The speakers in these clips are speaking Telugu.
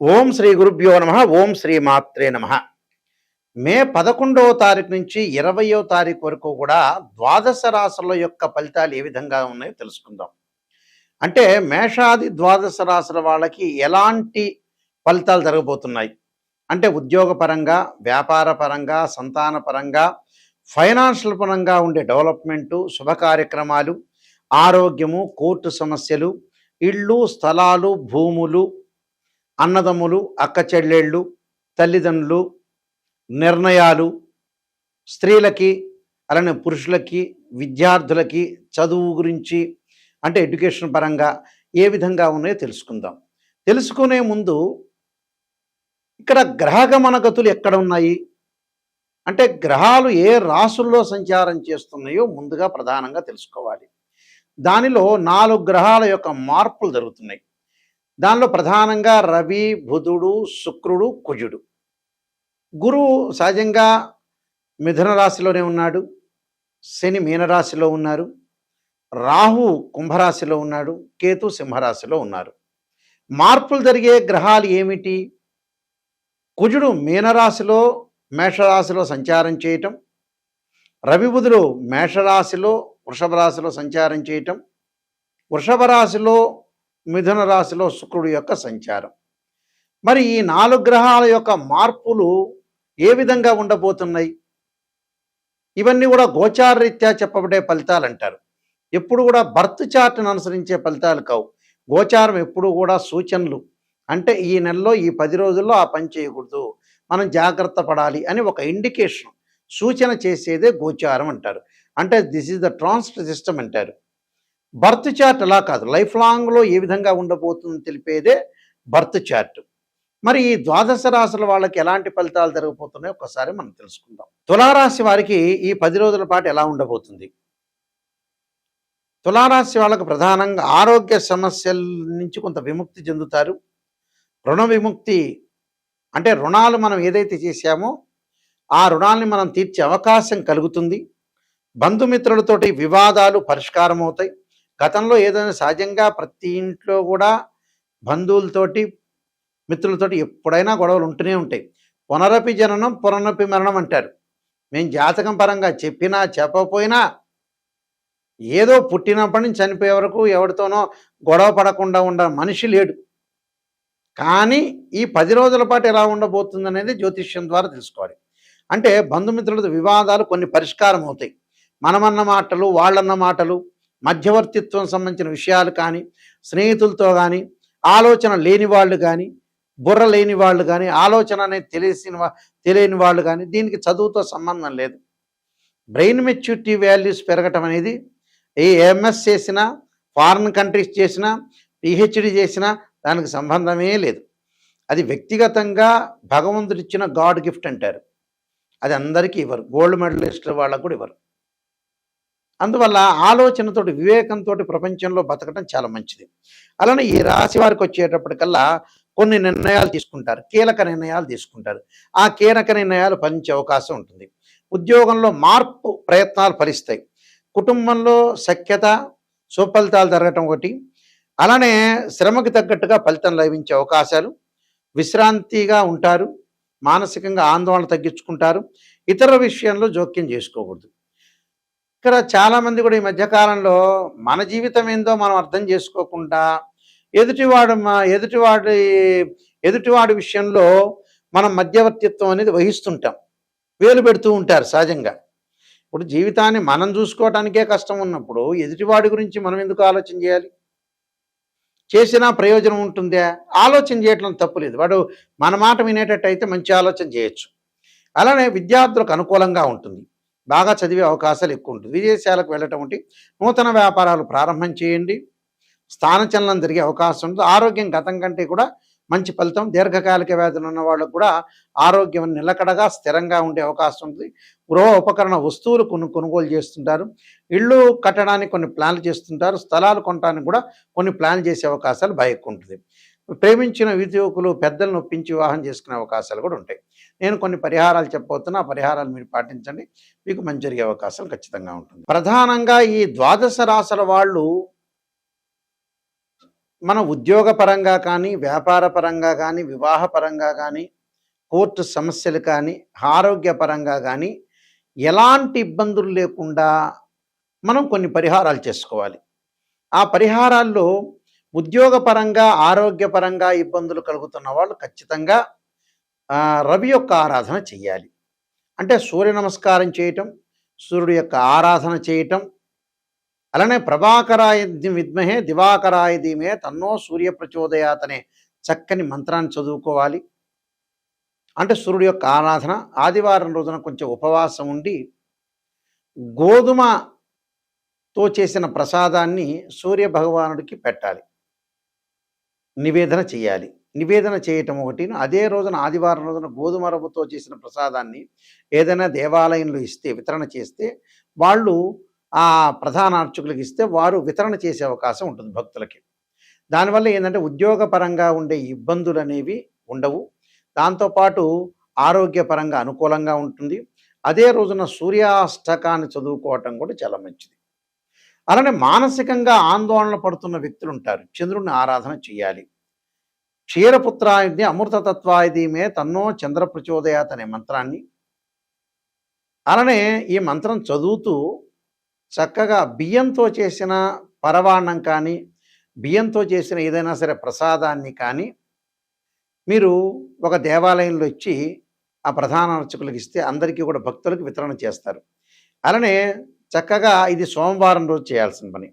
ఓం శ్రీ గురుభ్యో నమ. ఓం శ్రీ మాత్రే నమ. మే 11వ తారీఖు నుంచి 20వ తారీఖు వరకు కూడా ద్వాదశ రాశుల యొక్క ఫలితాలు ఏ విధంగా ఉన్నాయో తెలుసుకుందాం. అంటే మేషాది ద్వాదశ రాశుల వాళ్ళకి ఎలాంటి ఫలితాలు జరగబోతున్నాయి అంటే ఉద్యోగపరంగా, వ్యాపార పరంగా, సంతాన పరంగా, ఫైనాన్షియల్ పరంగా ఉండే డెవలప్మెంటు, శుభ కార్యక్రమాలు, ఆరోగ్యము, కోర్టు సమస్యలు, ఇళ్ళు, స్థలాలు, భూములు, అన్నదమ్ములు, అక్క చెల్లెళ్ళు, తల్లిదండ్రులు, నిర్ణయాలు, స్త్రీలకి అలానే పురుషులకి, విద్యార్థులకి చదువు గురించి అంటే ఎడ్యుకేషన్ పరంగా ఏ విధంగా ఉన్నాయో తెలుసుకుందాం. తెలుసుకునే ముందు ఇక్కడ గ్రహగమన గతులు ఎక్కడ ఉన్నాయి అంటే గ్రహాలు ఏ రాసుల్లో సంచారం చేస్తున్నాయో ముందుగా ప్రధానంగా తెలుసుకోవాలి. దానిలో 4 గ్రహాల యొక్క మార్పులు జరుగుతున్నాయి. దానిలో ప్రధానంగా రవి, బుధుడు, శుక్రుడు, కుజుడు. గురువు సహజంగా మిథున రాశిలోనే ఉన్నాడు, శని మీనరాశిలో ఉన్నారు, రాహు కుంభరాశిలో ఉన్నాడు, కేతు సింహరాశిలో ఉన్నారు. మార్పులు జరిగే గ్రహాలు ఏమిటి? కుజుడు మీనరాశిలో మేషరాశిలో సంచారం చేయటం, రవి బుధుడు మేషరాశిలో వృషభ రాశిలో సంచారం చేయటం, వృషభ రాశిలో మిథున రాశిలో శుక్రుడు యొక్క సంచారం. మరి ఈ 4 గ్రహాల యొక్క మార్పులు ఏ విధంగా ఉండబోతున్నాయి? ఇవన్నీ కూడా గోచారరీత్యా చెప్పబడే ఫలితాలు అంటారు. ఎప్పుడు కూడా బర్త్ చార్ట్ను అనుసరించే ఫలితాలు కావు. గోచారం ఎప్పుడు కూడా సూచనలు. అంటే ఈ నెలలో ఈ 10 రోజుల్లో ఆ పని చేయకూడదు, మనం జాగ్రత్త పడాలి అని ఒక ఇండికేషన్, సూచన చేసేదే గోచారం అంటారు. అంటే this is the transit system అంటారు. బర్త్ చార్ట్ అలా కాదు, లైఫ్ లాంగ్లో ఏ విధంగా ఉండబోతుందని తెలిపేదే బర్త్ చార్ట్. మరి ఈ ద్వాదశ రాశుల వాళ్ళకి ఎలాంటి ఫలితాలు జరగబోతున్నాయో ఒకసారి మనం తెలుసుకుందాం. తులారాశి వారికి ఈ 10 రోజుల పాటు ఎలా ఉండబోతుంది? తులారాశి వాళ్ళకు ప్రధానంగా ఆరోగ్య సమస్యల నుంచి కొంత విముక్తి చెందుతారు. రుణ విముక్తి అంటే రుణాలు మనం ఏదైతే చేశామో ఆ రుణాలని మనం తీర్చే అవకాశం కలుగుతుంది. బంధుమిత్రులతోటి వివాదాలు పరిష్కారం అవుతాయి. గతంలో ఏదైనా సహజంగా ప్రతి ఇంట్లో కూడా బంధువులతోటి, మిత్రులతోటి ఎప్పుడైనా గొడవలు ఉంటూనే ఉంటాయి. పునరపి జననం పునరపి మరణం అంటారు. మేము జాతకం పరంగా చెప్పినా చెప్పకపోయినా ఏదో పుట్టినప్పటి నుంచి చనిపోయే వరకు ఎవరితోనో గొడవ పడకుండా ఉండ మనిషి లేడు. కానీ ఈ 10 రోజుల పాటు ఎలా ఉండబోతుంది అనేది జ్యోతిష్యం ద్వారా తెలుసుకోవాలి. అంటే బంధుమిత్రులతో వివాదాలు కొన్ని పరిష్కారం అవుతాయి. మనమన్న మాటలు, వాళ్ళన్న మాటలు, మధ్యవర్తిత్వం సంబంధించిన విషయాలు కానీ, స్నేహితులతో కానీ, ఆలోచన లేని వాళ్ళు కానీ, బుర్ర లేని వాళ్ళు కానీ, ఆలోచన అనేది తెలియని వాళ్ళు కానీ, దీనికి చదువుతో సంబంధం లేదు. బ్రెయిన్ మెచ్యూరిటీ వాల్యూస్ పెరగటం అనేది ఏ ఎంఎస్ చేసినా, ఫారిన్ కంట్రీస్ చేసినా, పిహెచ్డి చేసినా దానికి సంబంధమే లేదు. అది వ్యక్తిగతంగా భగవంతుడు ఇచ్చిన గాడ్ గిఫ్ట్ అంటారు. అది అందరికీ ఇవ్వరు, గోల్డ్ మెడలిస్ట్ వాళ్ళకు కూడా ఇవ్వరు. అందువల్ల ఆలోచనతోటి, వివేకంతో ప్రపంచంలో బతకడం చాలా మంచిది. అలానే ఈ రాశి వారికి వచ్చేటప్పటికల్లా కొన్ని నిర్ణయాలు తీసుకుంటారు, కీలక నిర్ణయాలు తీసుకుంటారు. ఆ కీలక నిర్ణయాలు ఫలించే అవకాశం ఉంటుంది. ఉద్యోగంలో మార్పు ప్రయత్నాలు ఫలిస్తాయి. కుటుంబంలో సఖ్యత, సుఫలితాలు జరగటం ఒకటి. అలానే శ్రమకు తగ్గట్టుగా ఫలితం లభించే అవకాశాలు. విశ్రాంతిగా ఉంటారు, మానసికంగా ఆందోళన తగ్గించుకుంటారు. ఇతర విషయంలో జోక్యం చేసుకోకూడదు. ఇక్కడ చాలామంది కూడా ఈ మధ్యకాలంలో మన జీవితం ఏందో మనం అర్థం చేసుకోకుండా ఎదుటివాడి విషయంలో మనం మధ్యవర్తిత్వం అనేది వహిస్తుంటాం, వేలు పెడుతూ ఉంటారు సహజంగా. ఇప్పుడు జీవితాన్ని మనం చూసుకోవటానికే కష్టం ఉన్నప్పుడు ఎదుటివాడి గురించి మనం ఎందుకు ఆలోచన చేయాలి? చేసినా ప్రయోజనం ఉంటుందా? ఆలోచన చేయటం తప్పులేదు. వాడు మన మాట వినేటట్టయితే మంచి ఆలోచన చేయొచ్చు. అలానే విద్యార్థులకు అనుకూలంగా ఉంటుంది, బాగా చదివే అవకాశాలు ఎక్కువ ఉంటుంది. విదేశాలకు వెళ్ళటం వంటి నూతన వ్యాపారాలు ప్రారంభం చేయండి. స్థానచలనం జరిగే అవకాశం ఉంటుంది. ఆరోగ్యం గతం కంటే కూడా మంచి ఫలితం. దీర్ఘకాలిక వ్యాధులు ఉన్న వాళ్ళకు కూడా ఆరోగ్యం నిలకడగా స్థిరంగా ఉండే అవకాశం ఉంటుంది. గృహ ఉపకరణ వస్తువులు కొనుగోలు చేస్తుంటారు. ఇళ్ళు కట్టడానికి కొన్ని ప్లాన్లు చేస్తుంటారు. స్థలాలు కొనడానికి కూడా కొన్ని ప్లాన్ చేసే అవకాశాలు బాగా ఎక్కువ ఉంటుంది. ప్రేమించిన యువకులు పెద్దలను ఒప్పించి వివాహం చేసుకునే అవకాశాలు కూడా ఉంటాయి. నేను కొన్ని పరిహారాలు చెప్పబోతున్నా, ఆ పరిహారాలు మీరు పాటించండి, మీకు మంచి జరిగే అవకాశం ఖచ్చితంగా ఉంటుంది. ప్రధానంగా ఈ ద్వాదశ రాశుల వాళ్ళు మన ఉద్యోగపరంగా కానీ, వ్యాపార పరంగా కానీ, వివాహ పరంగా కానీ, కోర్టు సమస్యలు కానీ, ఆరోగ్యపరంగా కానీ ఎలాంటి ఇబ్బందులు లేకుండా మనం కొన్ని పరిహారాలు చేసుకోవాలి. ఆ పరిహారాల్లో ఉద్యోగపరంగా, ఆరోగ్యపరంగా ఇబ్బందులు కలుగుతున్న వాళ్ళు ఖచ్చితంగా రవి యొక్క ఆరాధన చెయ్యాలి. అంటే సూర్య నమస్కారం చేయటం, సూర్యుడి యొక్క ఆరాధన చేయటం, అలానే ప్రభాకరాయ విద్మహే దివాకరాయ ధీమహి తన్నో సూర్య ప్రచోదయాత్ అనే చక్కని మంత్రాన్ని చదువుకోవాలి. అంటే సూర్యుడి యొక్క ఆరాధన. ఆదివారం రోజున కొంచెం ఉపవాసం ఉండి గోధుమతో చేసిన ప్రసాదాన్ని సూర్య భగవానుడికి పెట్టాలి, నివేదన చేయాలి. నివేదన చేయటం ఒకటిను, అదే రోజున ఆదివారం రోజున గోధుమ రవ్వతో చేసిన ప్రసాదాన్ని ఏదైనా దేవాలయంలో ఇస్తే, వితరణ చేస్తే, వాళ్ళు ఆ ప్రధాన అర్చకులకు ఇస్తే వారు వితరణ చేసే అవకాశం ఉంటుంది భక్తులకి. దానివల్ల ఏంటంటే ఉద్యోగపరంగా ఉండే ఇబ్బందులు అనేవి ఉండవు. దాంతోపాటు ఆరోగ్యపరంగా అనుకూలంగా ఉంటుంది. అదే రోజున సూర్యాష్టకాన్ని చదువుకోవటం కూడా చాలా మంచిది. అలానే మానసికంగా ఆందోళన పడుతున్న వ్యక్తులు ఉంటారు, చంద్రుడిని ఆరాధన చేయాలి. క్షీరపుత్రాయుధి అమృతతత్వాయుధీమే తన్నో చంద్ర ప్రచోదయాత్ అనే మంత్రాన్ని, అలానే ఈ మంత్రం చదువుతూ చక్కగా బియ్యంతో చేసిన పరవాన్నం కానీ, బియ్యంతో చేసిన ఏదైనా సరే ప్రసాదాన్ని కానీ మీరు ఒక దేవాలయంలో ఇచ్చి ఆ ప్రధాన అర్చకులకు ఇస్తే అందరికీ కూడా భక్తులకు వితరణ చేస్తారు. అలానే చక్కగా ఇది సోమవారం రోజు చేయాల్సిన పని.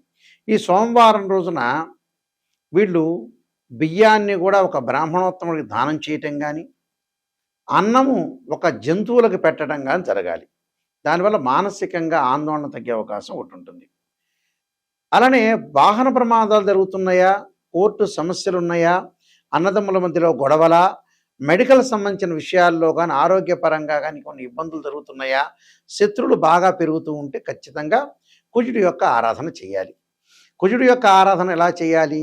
ఈ సోమవారం రోజున వీళ్ళు బియ్యాన్ని కూడా ఒక బ్రాహ్మణోత్తముడికి దానం చేయటం కానీ, అన్నము ఒక జంతువులకు పెట్టడం కానీ జరగాలి. దానివల్ల మానసికంగా ఆందోళన తగ్గే అవకాశం ఒకటి ఉంటుంది. అలానే వాహన ప్రమాదాలు జరుగుతున్నాయా, కోర్టు సమస్యలు ఉన్నాయా, అన్నదమ్ముల మధ్యలో గొడవలా, మెడికల్ సంబంధించిన విషయాల్లో కానీ, ఆరోగ్యపరంగా కానీ కొన్ని ఇబ్బందులు జరుగుతున్నాయా, శత్రువులు బాగా పెరుగుతూ ఉంటే ఖచ్చితంగా కుజుడి యొక్క ఆరాధన చేయాలి. కుజుడి యొక్క ఆరాధన ఎలా చేయాలి?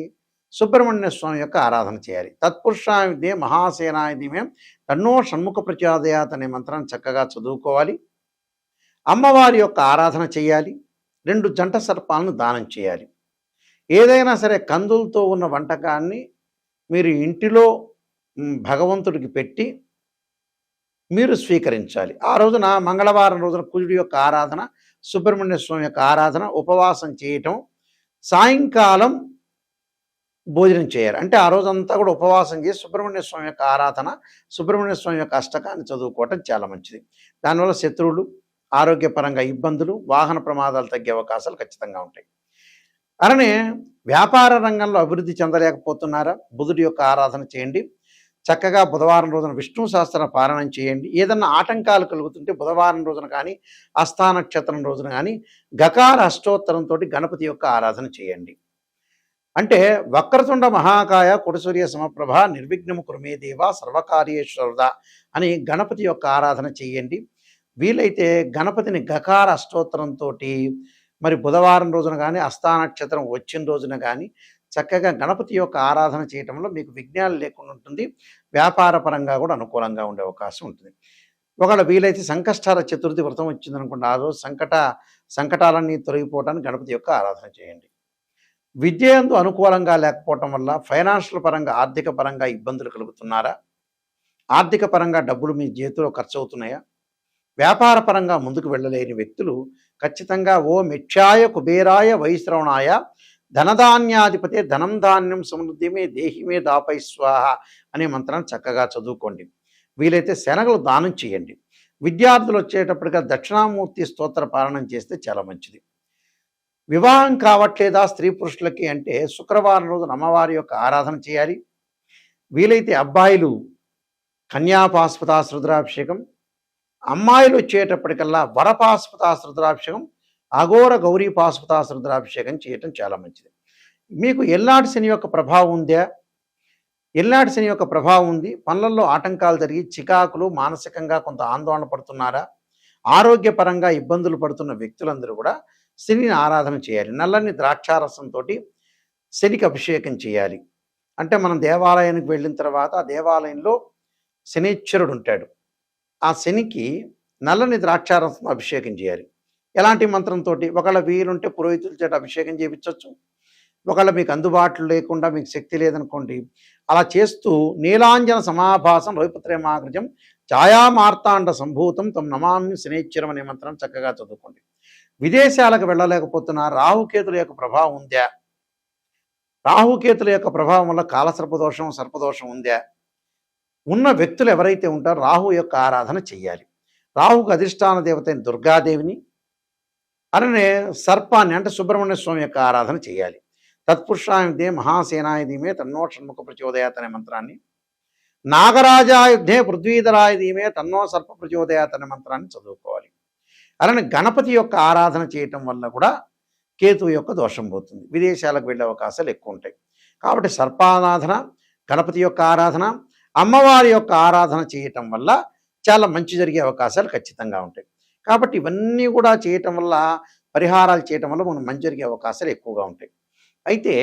సుబ్రహ్మణ్య స్వామి యొక్క ఆరాధన చేయాలి. తత్పురుషాయుధే మహాసేనాయుధమే తన్నో షణ్ముఖ ప్రచోదయాత్ అనే మంత్రాన్ని చక్కగా చదువుకోవాలి. అమ్మవారి యొక్క ఆరాధన చేయాలి. 2 జంట సర్పాలను దానం చేయాలి. ఏదైనా సరే కందులతో ఉన్న వంటకాన్ని మీరు ఇంటిలో భగవంతుడికి పెట్టి మీరు స్వీకరించాలి. ఆ రోజున మంగళవారం రోజున కుజుడి యొక్క ఆరాధన, సుబ్రహ్మణ్య స్వామి యొక్క ఆరాధన, ఉపవాసం చేయటం, సాయంకాలం భోజనం చేయాలి. అంటే ఆ రోజంతా కూడా ఉపవాసం చేసి సుబ్రహ్మణ్య స్వామి యొక్క ఆరాధన, సుబ్రహ్మణ్య స్వామి యొక్క అష్టకాన్ని చదువుకోవటం చాలా మంచిది. దానివల్ల శత్రువులు, ఆరోగ్యపరంగా ఇబ్బందులు, వాహన ప్రమాదాలు తగ్గే అవకాశాలు ఖచ్చితంగా ఉంటాయి. అలానే వ్యాపార రంగంలో అభివృద్ధి చెందలేకపోతున్నారా? బుధుడి యొక్క ఆరాధన చేయండి. చక్కగా బుధవారం రోజున విష్ణు సహస్ర పారాయణం చేయండి. ఏదన్నా ఆటంకాలు కలుగుతుంటే బుధవారం రోజున కానీ, హస్తా నక్షత్రం రోజున కానీ గకార అష్టోత్తరంతో గణపతి యొక్క ఆరాధన చేయండి. అంటే వక్రతుండ మహాకాయ కుడసూర్య సమప్రభ నిర్విఘ్నము కురుమే దేవ సర్వకార్యేశ్వరద అని గణపతి యొక్క ఆరాధన చేయండి. వీలైతే గణపతిని గకార అష్టోత్తరంతో మరి బుధవారం రోజున కానీ, హస్తా నక్షత్రం వచ్చిన రోజున కానీ చక్కగా గణపతి యొక్క ఆరాధన చేయటంలో మీకు విఘ్నాలు లేకుండా ఉంటుంది. వ్యాపార పరంగా కూడా అనుకూలంగా ఉండే అవకాశం ఉంటుంది. ఒకవేళ వీలైతే సంకష్టాల చతుర్థి వ్రతం వచ్చిందనుకోండి, ఆ రోజు సంకటాలన్నీ తొలగిపోవడానికి గణపతి యొక్క ఆరాధన చేయండి. విద్య యందు అనుకూలంగా లేకపోవటం వల్ల ఫైనాన్షియల్ పరంగా, ఆర్థిక పరంగా ఇబ్బందులు కలుగుతున్నారా? ఆర్థిక పరంగా డబ్బులు మీ చేతిలో ఖర్చు అవుతున్నాయా? వ్యాపార పరంగా ముందుకు వెళ్ళలేని వ్యక్తులు ఖచ్చితంగా ఓ మిథ్యాయ కుబేరాయ వైశ్రవణాయ ధనధాన్యాధిపతే ధనం ధాన్యం సమృద్ధిమే దేహిమే దాపై స్వాహ అనే మంత్రాన్ని చక్కగా చదువుకోండి. వీలైతే శనగలు దానం చేయండి. విద్యార్థులు వచ్చేటప్పటిగా దక్షిణామూర్తి స్తోత్ర పారాయణం చేస్తే చాలా మంచిది. వివాహం కావట్లేదా స్త్రీ పురుషులకి అంటే శుక్రవారం రోజున అమ్మవారి యొక్క ఆరాధన చేయాలి. వీలైతే అబ్బాయిలు కన్యాపాస్పతాస్ రుద్రాభిషేకం, అమ్మాయిలు వచ్చేటప్పటికల్లా వరపాస్పతాస్ రుద్రాభిషేకం, అఘోర గౌరీ పాస్పతాస్ రుద్రాభిషేకం చేయటం చాలా మంచిది. మీకు ఎల్లాటి శని యొక్క ప్రభావం ఉందా? ఎల్లాటి శని యొక్క ప్రభావం ఉంది. పనులలో ఆటంకాలు జరిగి చికాకులు, మానసికంగా కొంత ఆందోళన పడుతున్నారా? ఆరోగ్యపరంగా ఇబ్బందులు పడుతున్న వ్యక్తులందరూ కూడా శనిని ఆరాధన చేయాలి. నల్లని ద్రాక్షారసంతో శనికి అభిషేకం చేయాలి. అంటే మనం దేవాలయానికి వెళ్ళిన తర్వాత ఆ దేవాలయంలో శనీశ్వరుడు ఉంటాడు. ఆ శనికి నల్లని ద్రాక్షారసం అభిషేకం చేయాలి. ఎలాంటి మంత్రంతో? ఒకవేళ వీలుంటే పురోహితుల చేత అభిషేకం చేయించవచ్చు. ఒకవేళ మీకు అందుబాటులో లేకుండా మీకు శక్తి లేదనుకోండి, అలా చేస్తూ నీలాంజన సమాభాసం రవిపుత్రేమాగ్రజం ఛాయామార్తాండ సంభూతం తం నమామి శనేశ్వరం అనే మంత్రం చక్కగా చదువుకోండి. విదేశాలకు వెళ్ళలేకపోతున్న రాహుకేతుల యొక్క ప్రభావం ఉందా? రాహుకేతుల యొక్క ప్రభావం వల్ల కాలసర్పదోషం సర్పదోషం ఉందా? ఉన్న వ్యక్తులు ఎవరైతే ఉంటారో రాహు యొక్క ఆరాధన చెయ్యాలి. రాహుకు అధిష్టాన దేవత అయిన దుర్గాదేవిని అలానే సర్పాన్ని అంటే సుబ్రహ్మణ్య స్వామి యొక్క ఆరాధన చేయాలి. తత్పురుషాయుధే మహాసేనాయుధీమే తన్నో షణ్ముఖ ప్రచోదయాత్ అనే మంత్రాన్ని, నాగరాజాయుధే పృథ్వీధరాయుధీమే తన్నో సర్ప ప్రచోదయాత్ అనే మంత్రాన్ని చదువుకోవాలి. అలానే గణపతి యొక్క ఆరాధన చేయటం వల్ల కూడా కేతువు యొక్క దోషం పోతుంది. విదేశాలకు వెళ్ళే అవకాశాలు ఎక్కువ ఉంటాయి. కాబట్టి సర్పారాధన, గణపతి యొక్క ఆరాధన, అమ్మవారి యొక్క ఆరాధన చేయటం వల్ల చాలా మంచి జరిగే అవకాశాలు ఖచ్చితంగా ఉంటాయి. కాబట్టి ఇవన్నీ కూడా చేయటం వల్ల, పరిహారాలు చేయటం వల్ల మనం మంచి జరిగే అవకాశాలు ఎక్కువగా ఉంటాయి. అయితే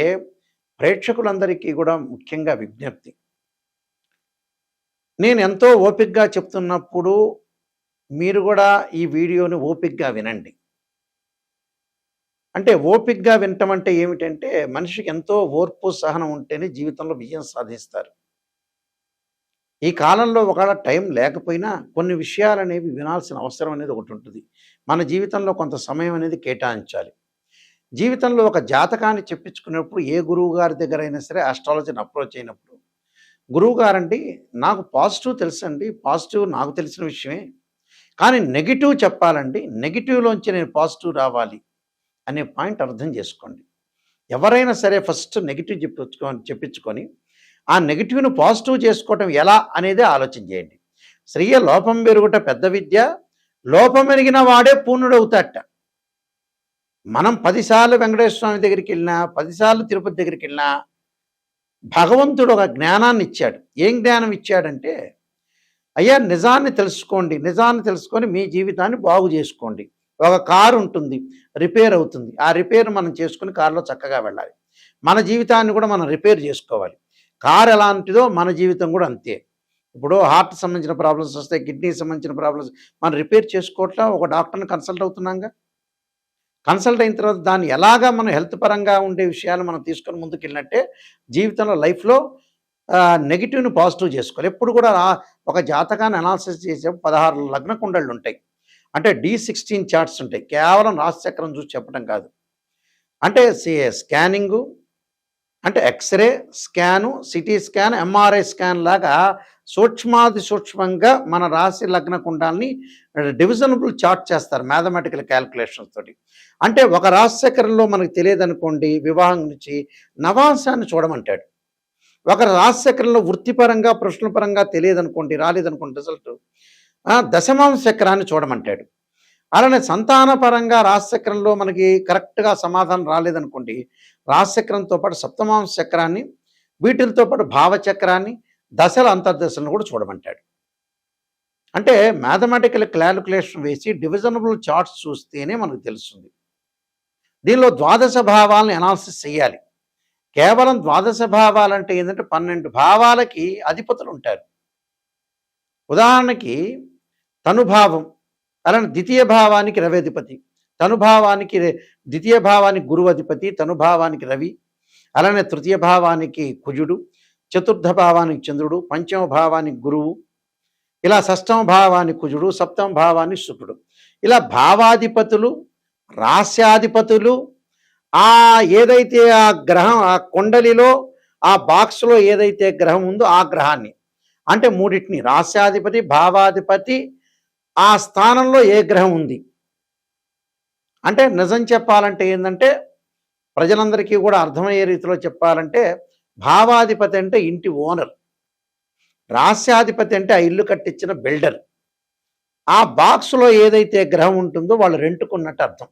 ప్రేక్షకులందరికీ కూడా ముఖ్యంగా విజ్ఞప్తి, నేను ఎంతో ఓపికగా చెప్తున్నప్పుడు మీరు కూడా ఈ వీడియోని ఓపికగా వినండి. అంటే ఓపికగా వినటం అంటే ఏమిటంటే, మనిషికి ఎంతో ఓర్పు సహనం ఉంటేనే జీవితంలో విజయం సాధిస్తారు. ఈ కాలంలో ఒకవేళ టైం లేకపోయినా కొన్ని విషయాలు అనేవి వినాల్సిన అవసరం అనేది ఒకటి ఉంటుంది. మన జీవితంలో కొంత సమయం అనేది కేటాయించాలి. జీవితంలో ఒక జాతకాన్ని చెప్పించుకునేప్పుడు ఏ గురువు గారి దగ్గర అయినా సరే ఆస్ట్రాలజీని అప్రోచ్ అయినప్పుడు, గురువు గారండి నాకు పాజిటివ్ తెలుసండి, పాజిటివ్ నాకు తెలిసిన విషయమే, కానీ నెగిటివ్ చెప్పాలండి, నెగిటివ్లోంచి నేను పాజిటివ్ రావాలి అనే పాయింట్ అర్థం చేసుకోండి. ఎవరైనా సరే ఫస్ట్ నెగిటివ్ చెప్పించుకొని ఆ నెగిటివ్ను పాజిటివ్ చేసుకోవటం ఎలా అనేది ఆలోచన చేయండి. శ్రీయ లోపం పెరుగుట పెద్ద విద్య, లోపం ఎరిగిన వాడే పూర్ణుడవుతాట. మనం 10 సార్లు వెంకటేశ్వర స్వామి దగ్గరికి వెళ్ళినా, 10 సార్లు తిరుపతి దగ్గరికి వెళ్ళినా భగవంతుడు ఒక జ్ఞానాన్ని ఇచ్చాడు. ఏం జ్ఞానం ఇచ్చాడంటే, అయ్యా నిజాన్ని తెలుసుకోండి, నిజాన్ని తెలుసుకొని మీ జీవితాన్ని బాగు చేసుకోండి. ఒక కారు ఉంటుంది, రిపేర్ అవుతుంది, ఆ రిపేర్ మనం చేసుకుని కారులో చక్కగా వెళ్ళాలి. మన జీవితాన్ని కూడా మనం రిపేర్ చేసుకోవాలి. కారు ఎలాంటిదో మన జీవితం కూడా అంతే. ఇప్పుడు హార్ట్ సంబంధించిన ప్రాబ్లమ్స్ వస్తాయి, కిడ్నీకి సంబంధించిన ప్రాబ్లమ్స్ మనం రిపేర్ చేసుకోవట్లా, ఒక డాక్టర్ని కన్సల్ట్ అవుతున్నాగా. కన్సల్ట్ అయిన తర్వాత దాన్ని ఎలాగా మనం హెల్త్ పరంగా ఉండే విషయాలు మనం తీసుకొని ముందుకు వెళ్ళినట్టే జీవితంలో లైఫ్లో నెగిటివ్ని పాజిటివ్ చేసుకోవాలి. ఎప్పుడు కూడా ఒక జాతకాన్ని అనాలిసిస్ చేసే 16 లగ్న కుండళ్ళు ఉంటాయి. అంటే D16 చార్ట్స్ ఉంటాయి. కేవలం రాశిచక్రం చూసి చెప్పడం కాదు. అంటే స్కానింగు, అంటే X-ray scan, CT scan, MRI scan లాగా సూక్ష్మాతి సూక్ష్మంగా మన రాశి లగ్న కుండాల్ని డివిజనబుల్ చార్ట్ చేస్తారు మ్యాథమెటికల్ క్యాల్కులేషన్స్ తోటి. అంటే ఒక రాశి చక్రంలో మనకు తెలియదనుకోండి, వివాహం నుంచి నవాంశాన్ని చూడమంటాడు. ఒక రాశి చక్రంలో వృత్తిపరంగా ప్రశ్నపరంగా తెలియదనుకోండి, రాలేదనుకోండి రిజల్ట్, దశమాంశ చక్రాన్ని చూడమంటాడు. అలానే సంతానపరంగా రాశిచక్రంలో మనకి కరెక్ట్గా సమాధానం రాలేదనుకోండి, రాశిచక్రంతో పాటు సప్తమాంశ చక్రాన్ని, వీటితో పాటు భావచక్రాన్ని, దశల అంతర్దశలను కూడా చూడమంటాడు. అంటే మ్యాథమెటికల్ క్యాలిక్యులేషన్ వేసి డివిజనబుల్ చార్ట్స్ చూస్తేనే మనకు తెలుస్తుంది. దీనిలో ద్వాదశ భావాలను అనాలిసిస్ చేయాలి. కేవలం ద్వాదశ భావాలంటే ఏంటంటే 12 భావాలకి అధిపతులు ఉంటారు. ఉదాహరణకి తనుభావం, అలానే ద్వితీయ భావానికి రవి అధిపతి, తనుభావానికి ద్వితీయ భావానికి గురువు అధిపతి, తనుభావానికి రవి, అలానే తృతీయ భావానికి కుజుడు, చతుర్థ భావానికి చంద్రుడు, పంచమ భావానికి గురువు, ఇలా షష్టమ భావానికి కుజుడు, సప్తమ భావానికి శుక్రుడు. ఇలా భావాధిపతులు, రాస్యాధిపతులు, ఏదైతే ఆ గ్రహం ఆ కుండలిలో ఆ బాక్స్లో ఏదైతే గ్రహం ఉందో ఆ గ్రహాన్ని, అంటే మూడింటిని రాస్యాధిపతి, భావాధిపతి, ఆ స్థానంలో ఏ గ్రహం ఉంది అంటే, నిజం చెప్పాలంటే ఏంటంటే ప్రజలందరికీ కూడా అర్థమయ్యే రీతిలో చెప్పాలంటే, భావాధిపతి అంటే ఇంటి ఓనర్, రాస్యాధిపతి అంటే ఆ ఇల్లు కట్టించిన బిల్డర్. ఆ బాక్స్లో ఏదైతే గ్రహం ఉంటుందో వాళ్ళు రెంటుకున్నట్టు అర్థం.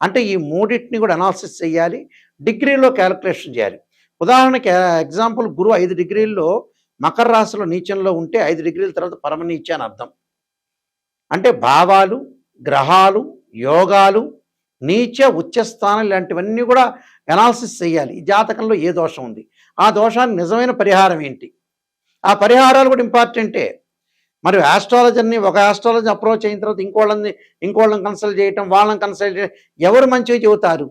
అంటే ఈ మూడింటిని కూడా అనాలిసిస్ చేయాలి, డిగ్రీలో క్యాలిక్యులేషన్ చేయాలి. ఉదాహరణకి ఎగ్జాంపుల్, గురువు 5 డిగ్రీల్లో మకర రాశిలో నీచంలో ఉంటే 5 డిగ్రీల తర్వాత పరమనీచ అని అర్థం. అంటే భావాలు, గ్రహాలు, యోగాలు, నీచ, ఉచ్చస్థానం ఇలాంటివన్నీ కూడా అనాలిసిస్ చేయాలి. ఈ జాతకంలో ఏ దోషం ఉంది, ఆ దోషానికి నిజమైన పరిహారం ఏంటి, ఆ పరిహారాలు కూడా ఇంపార్టెంటే. మరి ఒక ఆస్ట్రాలజీ అప్రోచ్ అయిన తర్వాత ఇంకోళ్ళని కన్సల్ట్ చేయటం, వాళ్ళని కన్సల్ట్ చేయడం, ఎవరు మంచిగా చెబుతారు?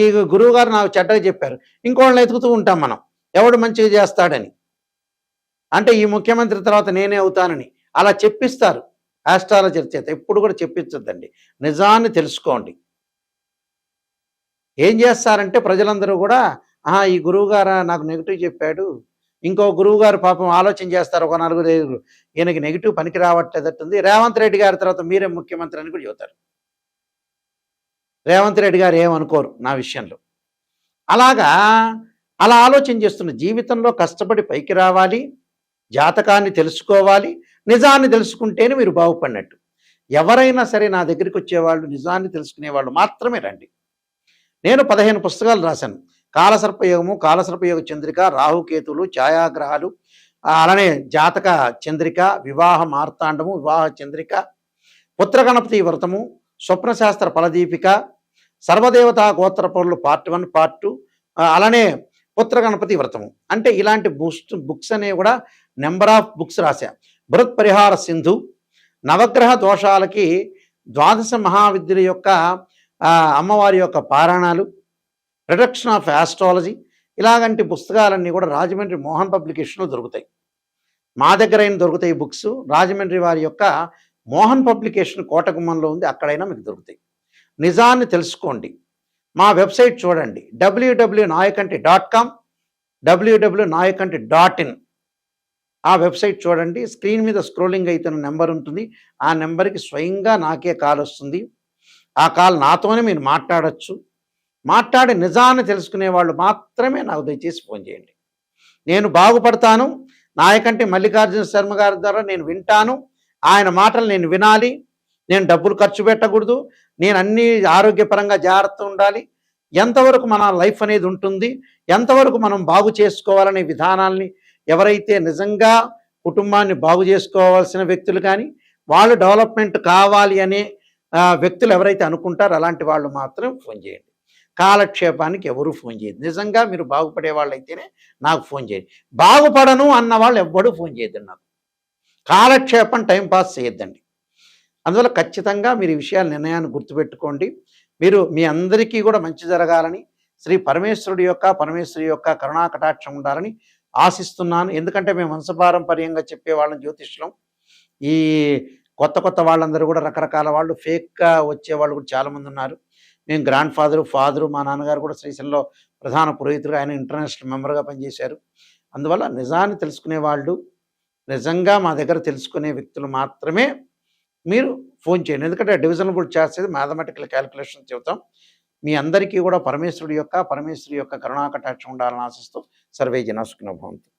ఈ గురువు గారు నాకు చెడ్డగా చెప్పారు, ఇంకోళ్ళని ఎతుకుతూ ఉంటాం మనం, ఎవడు మంచిగా చేస్తాడని. అంటే ఈ ముఖ్యమంత్రి తర్వాత నేనే అవుతానని అలా చెప్పిస్తారు ఆస్ట్రాలజర్ చేత. ఎప్పుడు కూడా చెప్పించొద్దండి, నిజాన్ని తెలుసుకోండి. ఏం చేస్తారంటే ప్రజలందరూ కూడా, ఈ గురువుగారు నాకు నెగిటివ్ చెప్పాడు, ఇంకో గురువుగారు పాపం ఆలోచన చేస్తారు, ఒక నలుగురు ఐదుగురు, ఈయనకి నెగిటివ్ పనికి రావట్లేదట్టుంది, రేవంత్ రెడ్డి గారి తర్వాత మీరే ముఖ్యమంత్రి అని కూడా చెబుతారు. రేవంత్ రెడ్డి గారు ఏమనుకోరు నా విషయంలో. అలాగా అలా ఆలోచన చేస్తున్న జీవితంలో కష్టపడి పైకి రావాలి, జాతకాన్ని తెలుసుకోవాలి, నిజాన్ని తెలుసుకుంటేనే మీరు బాగుపడినట్టు. ఎవరైనా సరే నా దగ్గరికి వచ్చేవాళ్ళు నిజాన్ని తెలుసుకునేవాళ్ళు మాత్రమే రండి. నేను 15 పుస్తకాలు రాశాను. కాలసర్పయోగము, కాలసర్పయోగ చంద్రిక, రాహుకేతువులు, ఛాయాగ్రహాలు, అలానే జాతక చంద్రిక, వివాహ మార్తాండము, వివాహ చంద్రిక, పుత్రగణపతి వ్రతము, స్వప్నశాస్త్ర ఫలదీపిక, సర్వదేవతా గోత్ర పౌరులు పార్ట్ 1 పార్ట్ 2, అలానే పుత్రగణపతి వ్రతము. అంటే ఇలాంటి బుక్స్ అనేవి కూడా నెంబర్ ఆఫ్ బుక్స్ రాశా. బృహత్ పరిహార సింధు, నవగ్రహ దోషాలకి ద్వాదశ మహావిద్యుల యొక్క అమ్మవారి యొక్క పారాయణాలు, రిడక్షన్ ఆఫ్ ఆస్ట్రాలజీ, ఇలాగంటి పుస్తకాలన్నీ కూడా రాజమండ్రి మోహన్ పబ్లికేషన్లో దొరుకుతాయి. మా దగ్గర అయినా దొరుకుతాయి బుక్స్, రాజమండ్రి వారి యొక్క మోహన్ పబ్లికేషన్ కోటగుమ్మంలో ఉంది, అక్కడైనా మీకు దొరుకుతాయి. నిజాన్ని తెలుసుకోండి. మా వెబ్సైట్ చూడండి, www.nayakanti.com, www.nayakanti.in. ఆ వెబ్సైట్ చూడండి. స్క్రీన్ మీద స్క్రోలింగ్ అవుతున్న నెంబర్ ఉంటుంది, ఆ నెంబర్కి స్వయంగా నాకే కాల్ వస్తుంది. ఆ కాల్ నాతోనే మీరు మాట్లాడచ్చు. మాట్లాడి నిజాన్ని తెలుసుకునే వాళ్ళు మాత్రమే నాకు దయచేసి ఫోన్ చేయండి. నేను బాగుపడతాను, నాయకంటి మల్లికార్జున శర్మ గారి ద్వారా నేను వింటాను, ఆయన మాటలు నేను వినాలి, నేను డబ్బులు ఖర్చు పెట్టకూడదు, నేను అన్ని ఆరోగ్యపరంగా జాగ్రత్త ఉండాలి, ఎంతవరకు మన లైఫ్ అనేది ఉంటుంది, ఎంతవరకు మనం బాగు చేసుకోవాలనే విధానాల్ని ఎవరైతే నిజంగా కుటుంబాన్ని బాగు చేసుకోవాల్సిన వ్యక్తులు కానీ, వాళ్ళు డెవలప్మెంట్ కావాలి అనే వ్యక్తులు ఎవరైతే అనుకుంటారో అలాంటి వాళ్ళు మాత్రం ఫోన్ చేయండి. కాలక్షేపానికి ఎవరు ఫోన్ చేయదు. నిజంగా మీరు బాగుపడే వాళ్ళైతేనే నాకు ఫోన్ చేయండి. బాగుపడను అన్న వాళ్ళు ఎవ్వడూ ఫోన్ చేయొద్దండి నాకు. కాలక్షేపం టైంపాస్ చేయొద్దండి. అందువల్ల ఖచ్చితంగా మీరు ఈ విషయాల నిర్ణయాన్ని గుర్తుపెట్టుకోండి. మీరు మీ అందరికీ కూడా మంచి జరగాలని, శ్రీ పరమేశ్వరుడి యొక్క కరుణా కటాక్షం ఉండాలని ఆశిస్తున్నాను. ఎందుకంటే మేము వంశపారంపర్యంగా చెప్పేవాళ్ళం జ్యోతిష్యం. ఈ కొత్త వాళ్ళందరూ కూడా రకరకాల వాళ్ళు ఫేక్గా వచ్చేవాళ్ళు కూడా చాలామంది ఉన్నారు. మేము గ్రాండ్ ఫాదరు, మా నాన్నగారు కూడా శ్రీశైలంలో ప్రధాన పురోహితులుగా, ఆయన ఇంటర్నేషనల్ మెంబర్గా పనిచేశారు. అందువల్ల నిజాన్ని తెలుసుకునే వాళ్ళు, నిజంగా మా దగ్గర తెలుసుకునే వ్యక్తులు మాత్రమే మీరు ఫోన్ చేయండి. ఎందుకంటే డివిజన్ కూడా చేసేది మ్యాథమెటికల్ క్యాలిక్యులేషన్ చెబుతాం. మీ అందరికీ కూడా పరమేశ్వరి యొక్క కరుణా కటాక్షం ఉండాలని ఆశిస్తూ సర్వే జనా సుఖినో భవంతు.